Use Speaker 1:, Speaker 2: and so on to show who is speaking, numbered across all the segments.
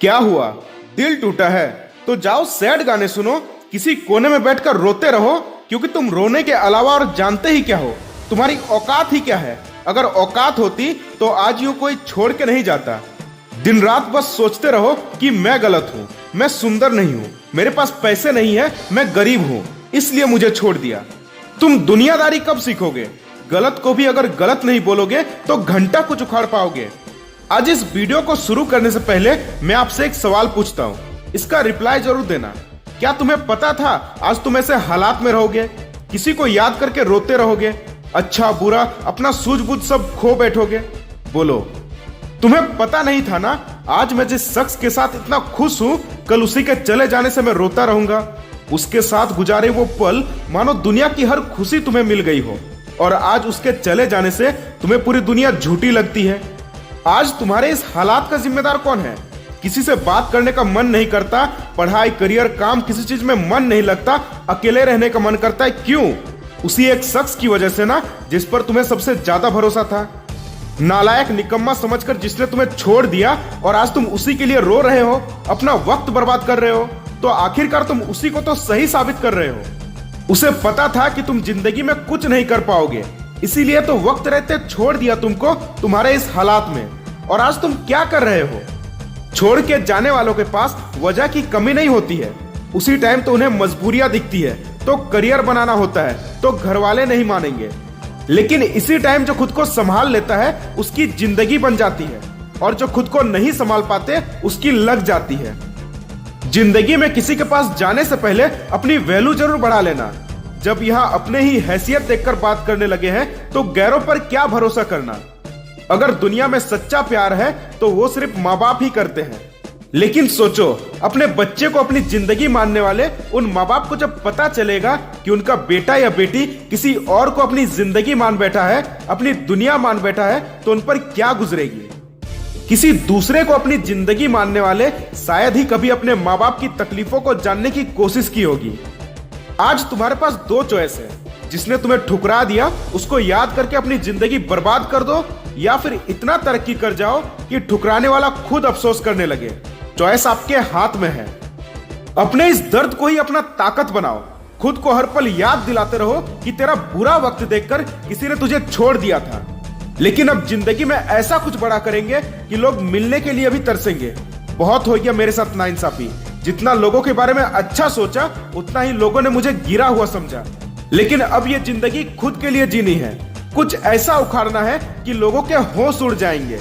Speaker 1: क्या हुआ? दिल टूटा है तो जाओ सैड गाने सुनो, किसी कोने में बैठकर रोते रहो, क्योंकि तुम रोने के अलावा और जानते ही क्या हो? तुम्हारी औकात ही क्या है? अगर औकात होती तो आज यूं कोई छोड़ के नहीं जाता। दिन रात बस सोचते रहो कि मैं गलत हूँ, मैं सुंदर नहीं हूँ, मेरे पास पैसे नहीं है, मैं गरीब हूँ, इसलिए मुझे छोड़ दिया। तुम दुनियादारी कब सीखोगे? गलत को भी अगर गलत नहीं बोलोगे तो घंटा कुछ उखाड़ पाओगे। आज इस वीडियो को शुरू करने से पहले मैं आपसे एक सवाल पूछता हूँ, इसका रिप्लाई जरूर देना। क्या तुम्हें पता था आज तुम ऐसे हालात में रहोगे? किसी को याद करके रोते रहोगे, अच्छा बुरा अपना सूझबूझ सब खो बैठोगे? बोलो, तुम्हें पता नहीं था ना आज मैं जिस शख्स के साथ इतना खुश हूं, कल उसी के चले जाने से मैं रोता रहूंगा। उसके साथ गुजारे वो पल मानो दुनिया की हर खुशी तुम्हें मिल गई हो, और आज उसके चले जाने से तुम्हें पूरी दुनिया झूठी लगती है। आज तुम्हारे इस हालात का जिम्मेदार कौन है? किसी से बात करने का मन नहीं करता, पढ़ाई करियर काम किसी चीज में मन नहीं लगता, अकेले रहने का मन करता है। क्यों? उसी एक शख्स की वजह से ना, जिस पर तुम्हें सबसे ज्यादा भरोसा था। नालायक निकम्मा समझकर जिसने तुम्हें छोड़ दिया और आज तुम उसी के लिए रो रहे हो, अपना वक्त बर्बाद कर रहे हो, तो आखिरकार तुम उसी को तो सही साबित कर रहे हो। उसे पता था कि तुम जिंदगी में कुछ नहीं कर पाओगे, इसीलिए तो वक्त रहते छोड़ दिया तुमको तुम्हारे इस हालात में। और आज तुम क्या कर रहे हो? छोड़ के जाने वालों के पास वजह की कमी नहीं होती है, उसी टाइम तो उन्हें मजबूरियां दिखती है, तो करियर बनाना होता है तो घर वाले नहीं मानेंगे, लेकिन इसी टाइम जो खुद को संभाल लेता है उसकी जिंदगी बन जाती है, और जो खुद को नहीं संभाल पाते उसकी लग जाती है। जिंदगी में किसी के पास जाने से पहले अपनी वैल्यू जरूर बढ़ा लेना। जब यहाँ अपने ही हैसियत देखकर बात करने लगे हैं तो गैरों पर क्या भरोसा करना। अगर दुनिया में सच्चा प्यार है तो वो सिर्फ माँ बाप ही करते हैं, लेकिन सोचो अपने बच्चे को अपनी जिंदगी मानने वाले उन माँ बाप को जब पता चलेगा कि उनका बेटा या बेटी किसी और को अपनी जिंदगी मान बैठा है, अपनी दुनिया मान बैठा है, तो उन पर क्या गुजरेगी। किसी दूसरे को अपनी जिंदगी मानने वाले शायद ही कभी अपने माँ बाप की तकलीफों को जानने की कोशिश की होगी। आज तुम्हारे पास दो चॉइस है, जिसने तुम्हें ठुकरा दिया उसको याद करके अपनी जिंदगी बर्बाद कर दो, या फिर इतना तरक्की कर जाओ कि ठुकराने वाला खुद अफसोस करने लगे। चॉइस आपके हाथ में है। अपने इस दर्द को ही अपना ताकत बनाओ। खुद को हर पल याद दिलाते रहो कि तेरा बुरा वक्त देखकर किसी ने तुझे छोड़ दिया था, लेकिन अब जिंदगी में ऐसा कुछ बड़ा करेंगे कि लोग मिलने के लिए भी तरसेंगे। बहुत हो गया मेरे साथ नाइंसाफी। जितना लोगों के बारे में अच्छा सोचा उतना ही लोगों ने मुझे गिरा हुआ समझा, लेकिन अब ये जिंदगी खुद के लिए जीनी है। कुछ ऐसा उखाड़ना है कि लोगों के होश उड़ जाएंगे।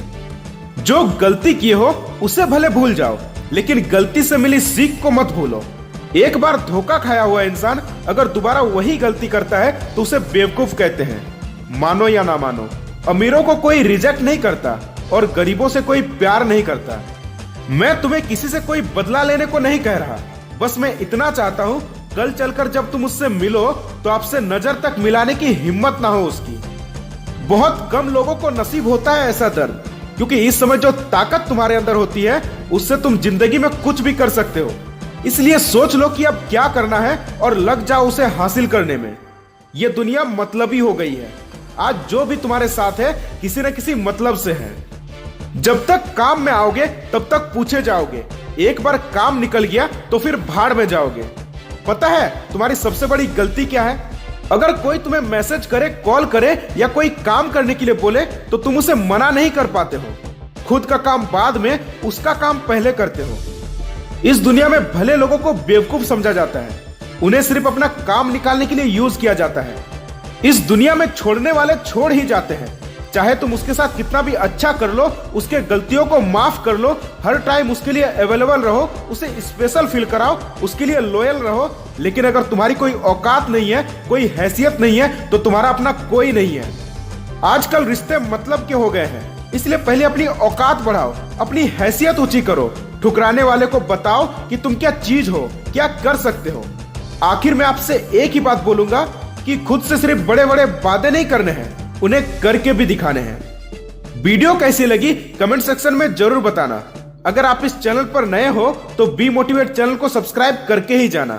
Speaker 1: जो गलती किए हो उसे भले भूल जाओ, लेकिन गलती से मिली सीख को मत भूलो। एक बार धोखा खाया हुआ इंसान अगर दोबारा वही गलती करता है तो उसे बेवकूफ कहते हैं। मानो या ना मानो, अमीरों को कोई रिजेक्ट नहीं करता और गरीबों से कोई प्यार नहीं करता। मैं तुम्हें किसी से कोई बदला लेने को नहीं कह रहा, बस मैं इतना चाहता हूं कल चलकर जब तुम उससे मिलो तो आपसे नजर तक मिलाने की हिम्मत ना हो उसकी। बहुत कम लोगों को नसीब होता है ऐसा दर्द, क्योंकि इस समय जो ताकत तुम्हारे अंदर होती है उससे तुम जिंदगी में कुछ भी कर सकते हो। इसलिए सोच लो कि अब क्या करना है और लग जाओ उसे हासिल करने में। यह दुनिया मतलबी हो गई है। आज जो भी तुम्हारे साथ है किसी न किसी मतलब से है। जब तक काम में आओगे तब तक पूछे जाओगे, एक बार काम निकल गया तो फिर भाड़ में जाओगे। पता है तुम्हारी सबसे बड़ी गलती क्या है? अगर कोई तुम्हें मैसेज करे, कॉल करे या कोई काम करने के लिए बोले तो तुम उसे मना नहीं कर पाते हो। खुद का काम बाद में, उसका काम पहले करते हो। इस दुनिया में भले लोगों को बेवकूफ समझा जाता है, उन्हें सिर्फ अपना काम निकालने के लिए यूज किया जाता है। इस दुनिया में छोड़ने वाले छोड़ ही जाते हैं। चाहे तुम उसके साथ कितना भी अच्छा कर लो, उसके गलतियों को माफ कर लो, हर टाइम उसके लिए अवेलेबल रहो, उसे स्पेशल फील कराओ, उसके लिए लॉयल रहो, लेकिन अगर तुम्हारी कोई औकात नहीं है, कोई हैसियत नहीं है, तो तुम्हारा अपना कोई नहीं है। आजकल रिश्ते मतलब के हो गए हैं, इसलिए पहले अपनी औकात बढ़ाओ, अपनी हैसियत ऊंची करो। ठुकराने वाले को बताओ कि तुम क्या चीज हो, क्या कर सकते हो। आखिर में आपसे एक ही बात बोलूंगा कि खुद से सिर्फ बड़े बड़े वादे नहीं करने हैं, उन्हें करके भी दिखाने हैं। वीडियो कैसी लगी कमेंट सेक्शन में जरूर बताना। अगर आप इस चैनल पर नए हो तो बी मोटिवेट चैनल को सब्सक्राइब करके ही जाना।